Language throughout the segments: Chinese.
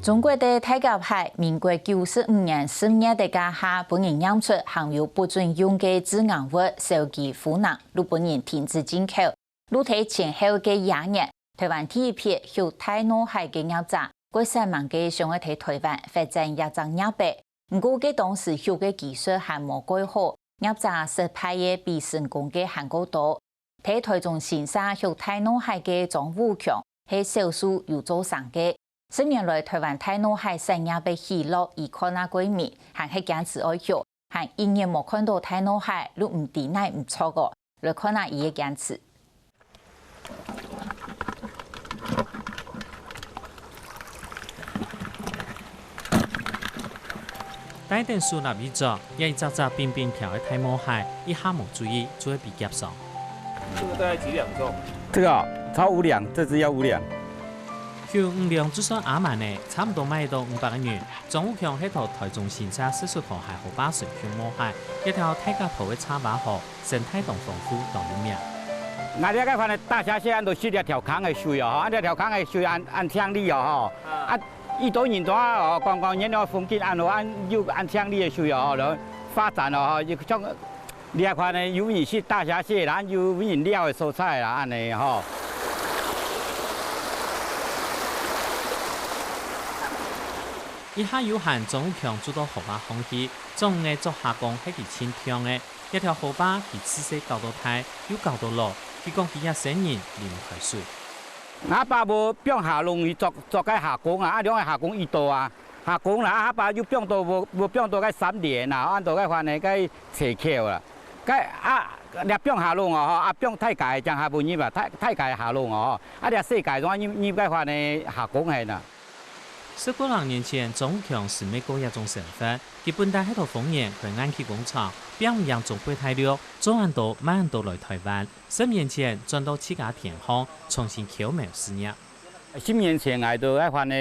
中国的大甲牌，民国95年4月的家下，本人验出含有不准用的致癌物手机负能，日本人停止进口。入台前后的2年，台湾第一批有大脑海的鸟仔，过3万个上海台台湾发展一张鸟白。不过，佢当时有嘅技术还冇改好，鸟仔失败嘅比成功嘅还高多。喺台中先生有大脑海嘅张武强，係少數有做上嘅。10年來，台灣大腦海生涯被記錄以看那鬼面，還係堅持愛學，還一年冇看到大腦海，都唔抵賴唔錯個，來看那伊嘅堅持。帶電樹立一座，也一隻隻冰冰條嘅大腦海，一下冇注意就會被夾上。這個大概幾兩重？這個超5兩，這只要5兩。要5兩就算啱萬呢，差唔多賣到500個元。張武強喺度台中新社藝術河海河巴水向摸海，一條大甲埔嘅茶馬河，生態同豐富同有名。嗱，你個看大峽蟹，按到4條坑嘅水哦，按條坑嘅水按聽力哦，啊，一多年多哦，光然後風景按聽力嘅水哦，然後發展哦，亦將你看呢，有人是大峽蟹啦，有人料嘅蔬菜啦，安尼吼。以下有限張武強做到河壩空氣，將嘅做下工係佢親聽嘅，一條河壩佢自細搞到大，又搞到落，佢講佢一生人淋開水。阿爸無變下農去做個下工啊，啊兩個下工一度啊，下工啦，阿爸又變到無變到個3年啊，按到個話呢個斜橋啦，個啊你變下農哦，啊變太界將下半年吧，太界下農哦，啊你世界中你個話呢下工係啦。19多年前，張武強是美國一種身份，佢本來喺度豐原佢安氣工廠，表揚中國大陸，早晚到晚到來台灣。10年前轉到自家田鄉，重新摳苗事業。10年前嚟到嗰話呢，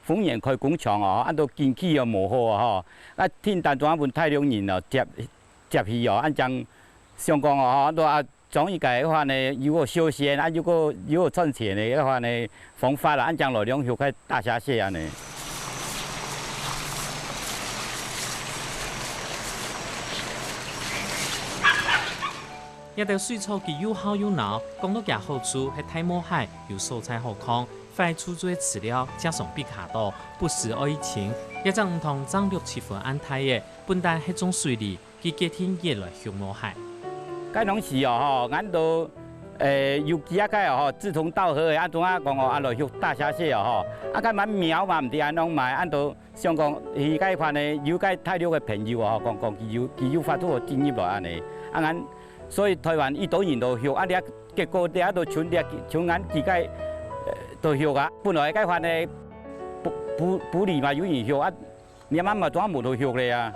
豐原開工廠哦，按到經濟又無好啊，啊天但仲一本大量人哦接去哦，按將上講哦，按到啊將一個嗰話呢，如果休閒啊，如果賺錢嘅嗰話呢，方法啦，按將來兩條開大峽蟹啊呢。一條水草佢又好又濃，講到佢好處係大腦海有蔬菜好康，快出做飼料，加上比較多，不時愛情，一隻唔同長6、7分安泰嘅，本來係種水利，佢隔天越來向腦海。嗰種是哦，按到有幾啊個哦，志同道合嘅，按種啊講哦，按落向大峽蟹哦，啊個蠻苗嘛，唔知按啷買，按到上講佢嗰款呢，有個大陸嘅朋友哦，講佢有發出個建議來安尼，啊按。所以台灣一多年都學，啊！你結果你喺度傳眼自己都學啊。本來嗰份呢不離嘛有人學啊，你媽咪裝冇到學咧啊。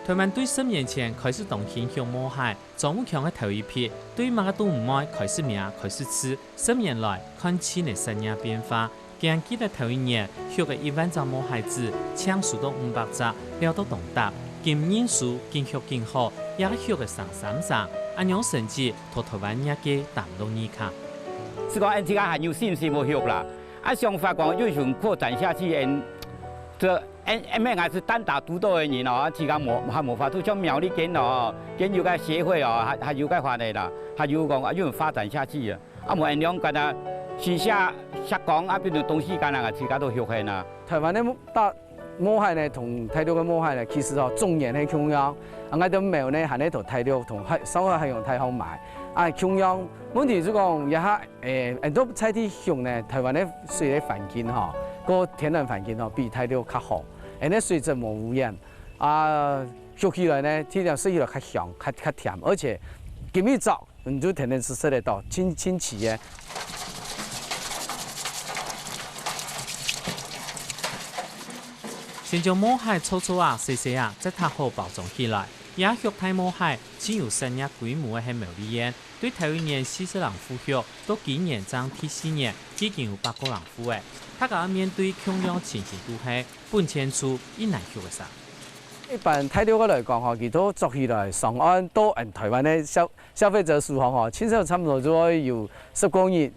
台灣對10年前開始動興向摸海，張武強嘅頭一批對乜都唔愛，開始命開始吃。10年來看起嚟生涯變化，記得頭一年學嘅1萬隻摸海子，搶數到500隻，了到東達。今年數見學見好，也學嘅上3上，按樣成績同台灣一嘅談到呢卡。是講按自己還有信心冇學啦，啊想法講要想擴展下去，這咩還是單打獨鬥嘅人哦，自己還冇法度將苗栗間哦，間有個協會哦，還有個話題啦，還有講要發展下去啊，啊冇按樣咁啊，私下講啊邊度東西間啊，自己都學係啦。台灣的摸海呢，同大陸嘅摸海呢，其實哦，重點係中央，啊，我哋苗呢係呢同大陸同稍微係用太好買，啊，中央問題就講一下很多菜地向呢，台灣的水嘅環境嗬，個天然環境嗬比大陸較好，呢水質冇污染，啊，食起來呢，天然食起來較香、較甜，而且今日早你就天天吃得到，清清氣嘅。先將摸海粗粗啊、細細啊，再搭好包裝起來。也學大摸海，只有生涯規模嘅苗栗縣，對頭一年40人付學，到今年爭第4年已經有8個人付嘅。大家面對強量情形都係本錢出亦難學嘅啥。一般大陸嘅來講，佢都做起來上岸到台灣嘅消費者數項，其實差唔多都有10公億，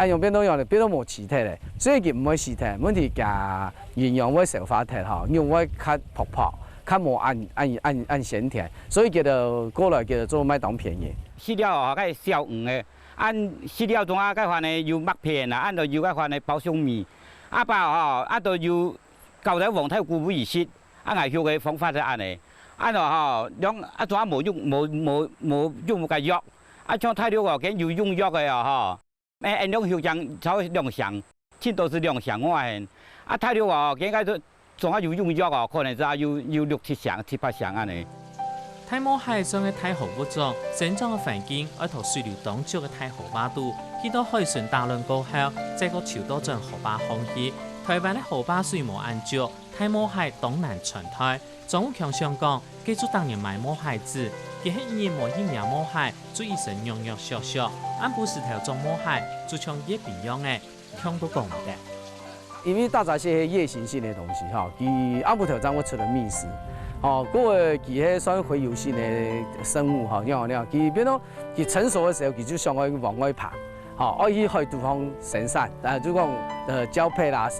用变到用咧，变到无气体咧，所以佢唔会气体，问题加营养会少发体吼，肉会较泡泡，较无按咸甜，所以叫做过来叫做做麦当便宜。饲料哦，佮烧黄的，按饲料中啊，佮款的油麦片啊，按着油佮款的包香米，啊包吼，啊着油高头黄太古不意识，啊挨肉的方法就安尼，按着吼，两啊怎无用无个药，啊像太多哦，佮有用药的哦吼，按两肉酱炒亮相，青都是亮相我现，啊太多哦，佮个怎有用药哦，可能就有7八项安尼。太毛蟹上嘅太河物種，生長嘅環境愛同水流當足嘅太河巴度，許多海船大輪過後，這個潮多進河巴空氣。台灣嘅河巴水無安足，太毛蟹東南傳台。莊強上講，記住當年買毛蟹子，佢係因無一名毛蟹，做一身肉肉小小，按不是條種毛蟹，就像葉邊樣嘅，強都講唔得。因為大閘蟹係夜行性嘅東西吼，佢阿不頭章會出嚟覓食。哦，嗰個佢係算洄游性嘅生物吼，佢變到佢成熟嘅時候，佢就想去往外爬，吼，可以去對方生產，但係就講交配啦、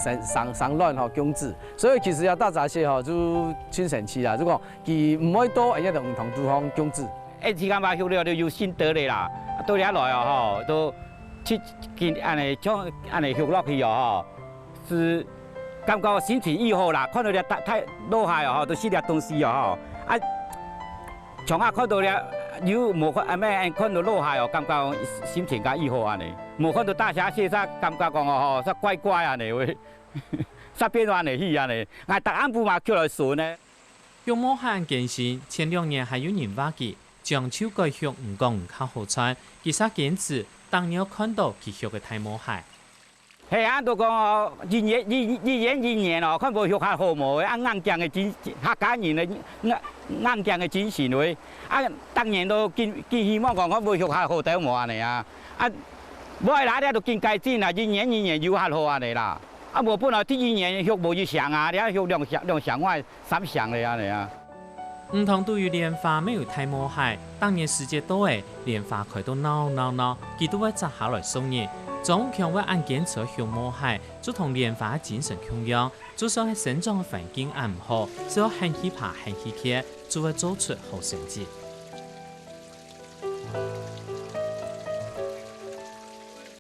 產卵吼、種子，所以其實有大閘蟹吼就挺神奇啦，就講佢唔可以多，一定唔同對方種子。時間把學了就有心得咧啦，到了來哦吼，都去見安尼將安尼學落去哦吼，是。感覺心情以後啦，看到了太落蟹哦，都是粒東西哦，啊，從啊看到了有無咩看到落蟹哦，感覺心情較以後安尼，無看到大蝦蟹煞感覺講哦，煞怪怪安尼喂，煞變安尼去安尼，我逐暗晡嘛叫來順呢。用毛蟹健身，前2年還有人話佢將手改學唔講唔靠好穿，其實堅持當年看到佢學嘅太毛蟹。係啊，都講哦，一年哦，看無學下好無，啊硬頸嘅精，客家人嘅硬頸嘅精神喂，啊當年都見希望講無學下好啲無安尼啊，啊無係哪啲都見改進啦，一年有下好安尼啦，啊無本來第1年學無一項啊，你啊學兩項我3項咧安尼啊。唔同對於蓮花沒有太毛蟹，當年世界多誒，蓮花開到鬧，佢都會摘下來送人。總強會按檢測學毛蟹，就同蓮花精神同樣，就算係生長嘅環境按唔好，只要肯去爬、肯去貼，就會做出好成績。